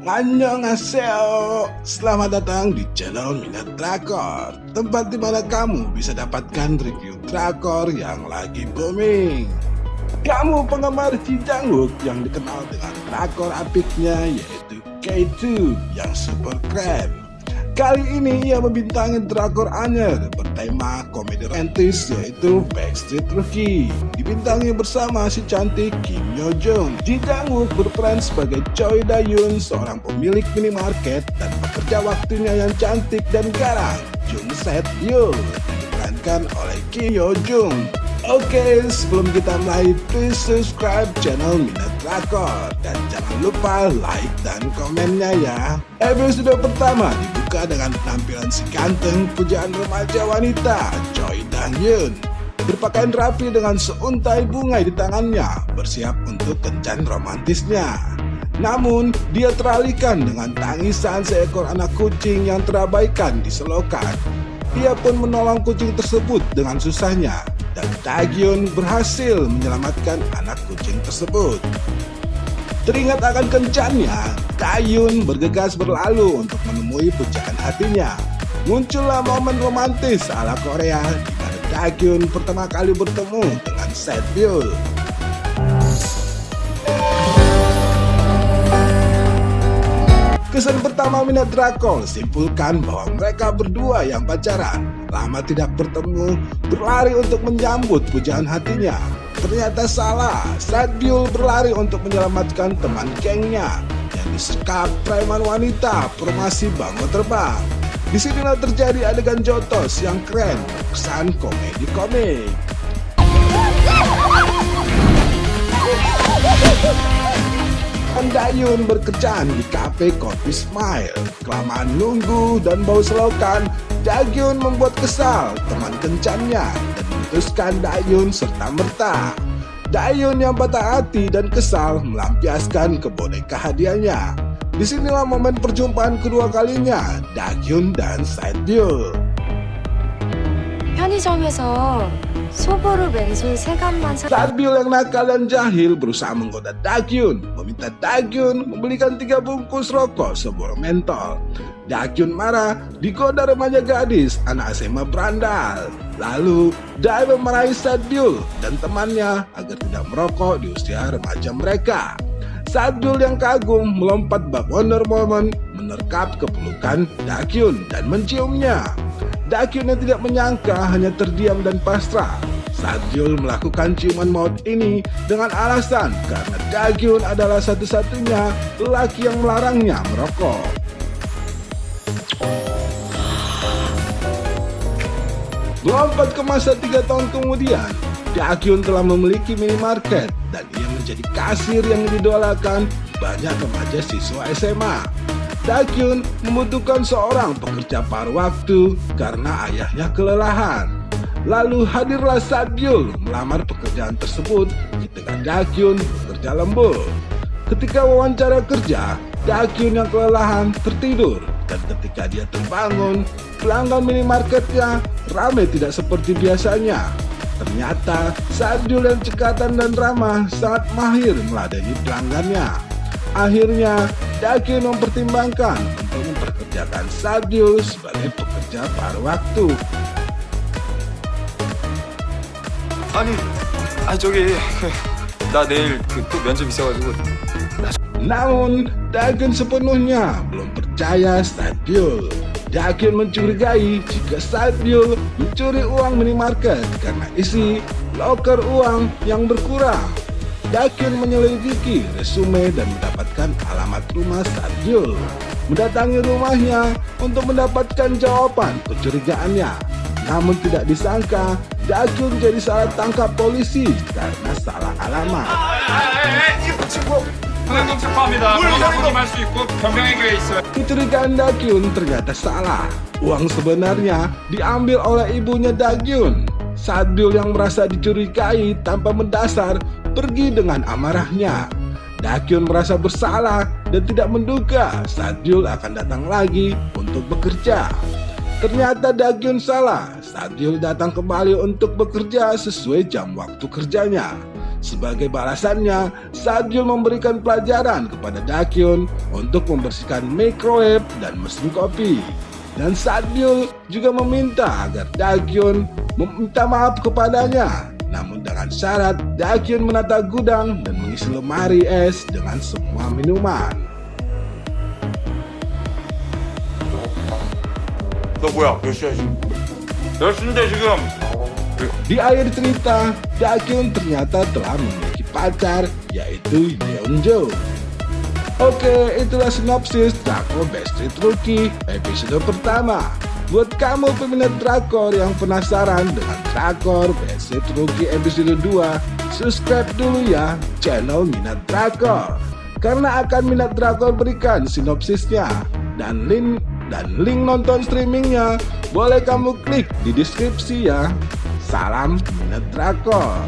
Annyeonghaseyo, selamat datang di channel Minat Drakor, tempat di mana kamu bisa dapatkan review drakor yang lagi booming. Kamu penggemar Ji Dang-wook yang dikenal dengan drakor apiknya yaitu K2 yang super keren. Kali ini ia membintangi drakor anyar bertema komedi romantis yaitu Backstreet Rookie. Dibintangi bersama si cantik Kim Yo Jung. Ji Dang-wook berperan sebagai Choi Da-yoon, seorang pemilik minimarket dan pekerja waktunya yang cantik dan garang. Jung Se-yeol diperankan oleh Kim Yo Jung. Oke, sebelum kita mulai, please subscribe channel Minat Drakor dan jangan lupa like dan komennya ya. Episode pertama dibuka dengan penampilan si ganteng pujaan remaja wanita Choi Da-yoon. Berpakaian rapi dengan seuntai bunga di tangannya, bersiap untuk kencan romantisnya. Namun, dia teralihkan dengan tangisan seekor anak kucing yang terabaikan di selokan. Dia pun menolong kucing tersebut dengan susahnya, dan Da-yoon berhasil menyelamatkan anak kucing tersebut. Teringat akan kencannya, Da-yoon bergegas berlalu untuk menemui pujaan hatinya. Muncullah momen romantis ala Korea di mana Da-yoon pertama kali bertemu dengan Se-yeol. Kesan pertama Minat Drakor simpulkan bahwa mereka berdua yang pacaran. Lama tidak bertemu, berlari untuk menyambut pujaan hatinya. Ternyata salah, Se-yeol berlari untuk menyelamatkan teman gengnya yang disekap preman wanita formasi bangun terbang. Disinilah terjadi adegan jotos yang keren, kesan komedi komik. Da-yoon berkencan di kafe Coffee Smile. Kelamaan nunggu dan bau selokan, Da-yoon membuat kesal teman kencannya dan memutuskan Da-yoon serta-merta. Da-yoon yang patah hati dan kesal melampiaskan ke boneka hadiahnya. Disinilah momen perjumpaan kedua kalinya Da-yoon dan Se-yeol. 편의점에서 소보루 맨솔 세감만 사. Se-yeol yang nakal dan jahil berusaha menggoda Da-yoon, meminta Da-yoon membelikan 3 bungkus rokok sebuah mentol. Da-yoon marah, digoda remaja gadis anak SMA berandal. Lalu Da-yoon memarahi Se-yeol dan temannya agar tidak merokok di usia remaja mereka. Se-yeol yang kagum melompat bak Wonder Woman, menerkap ke pelukan Da-yoon dan menciumnya. Da-yoon yang tidak menyangka hanya terdiam dan pasrah. Se-yeol melakukan ciuman maut ini dengan alasan karena Da-yoon adalah satu-satunya lelaki yang melarangnya merokok. Melompat ke masa 3 tahun kemudian, Da-yoon telah memiliki minimarket dan ia menjadi kasir yang didolakan banyak remaja siswa SMA. Da-yoon membutuhkan seorang pekerja paruh waktu karena ayahnya kelelahan. Lalu hadirlah Se-yeol melamar pekerjaan tersebut di tengah Da-yoon bekerja lembur. Ketika wawancara kerja, Da-yoon yang kelelahan tertidur dan ketika dia terbangun, pelanggan minimarketnya ramai tidak seperti biasanya. Ternyata Se-yeol yang cekatan dan ramah sangat mahir meladeni pelanggannya. Akhirnya, Da-yoon mempertimbangkan untuk memperkerjakan Se-yeol sebagai pekerja paruh waktu. 저기 나 내일 또 면접 있어가지고. Namun, Da-yoon sepenuhnya belum percaya Se-yeol. Da-yoon mencurigai jika Se-yeol mencuri uang minimarket karena isi loker uang yang berkurang. Da-yoon menyelidiki resume dan mendapatkan alamat rumah Se-yeol. Mendatangi rumahnya untuk mendapatkan jawaban kecurigaannya. Namun tidak disangka, Da-yoon jadi salah tangkap polisi karena salah alamat. Kecurigaan Da-yoon ternyata salah. Uang sebenarnya diambil oleh ibunya Da-yoon. Se-yeol yang merasa dicurigai tanpa mendasar pergi dengan amarahnya. Da-yoon merasa bersalah dan tidak menduga Se-yeol akan datang lagi untuk bekerja. Ternyata Da-yoon salah. Se-yeol datang kembali untuk bekerja sesuai jam waktu kerjanya. Sebagai balasannya, Sagyul memberikan pelajaran kepada Dakyun untuk membersihkan microwave dan mesin kopi. Dan Sagyul juga meminta agar Dakyun meminta maaf kepadanya. Namun dengan syarat Dakyun menata gudang dan mengisi lemari es dengan semua minuman. 너 뭐야? 몇 시야 지금? 몇 시인데 지금? Di akhir cerita, Dakyun ternyata telah memiliki pacar, yaitu Yeonjo. Oke, itulah sinopsis Drakor Backstreet Rookie episode pertama. Buat kamu peminat drakor yang penasaran dengan Drakor Backstreet Rookie episode 2, subscribe dulu ya channel Minat Drakor. Karena akan Minat Drakor berikan sinopsisnya dan link nonton streamingnya boleh kamu klik di deskripsi ya. Salam Minat Drakor.